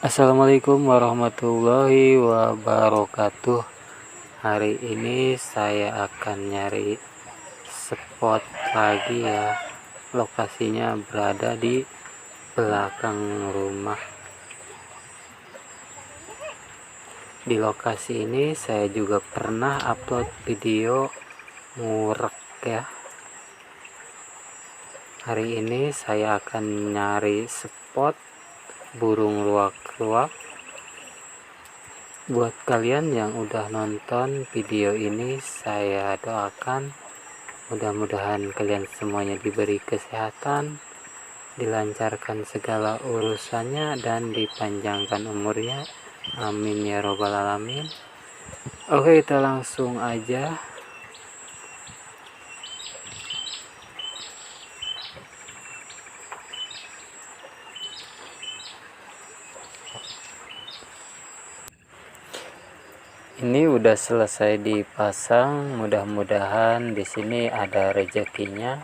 Assalamualaikum warahmatullahi wabarakatuh. Hari ini saya akan nyari spot lagi ya. Lokasinya berada di belakang rumah. Di lokasi ini saya juga pernah upload video ngurek ya. Hari ini saya akan nyari spot burung luwak-luwak. Buat kalian yang udah nonton video ini, saya doakan mudah-mudahan kalian semuanya diberi kesehatan, dilancarkan segala urusannya, dan dipanjangkan umurnya. Amin ya robbal alamin. Oke, kita langsung aja. Ini udah selesai dipasang, mudah-mudahan di sini ada rezekinya.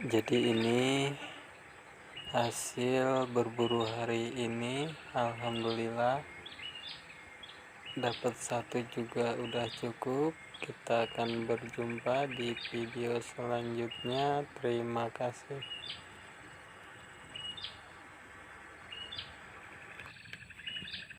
Jadi ini hasil berburu hari ini. Alhamdulillah dapat satu juga udah cukup. Kita akan berjumpa di video selanjutnya. Terima kasih.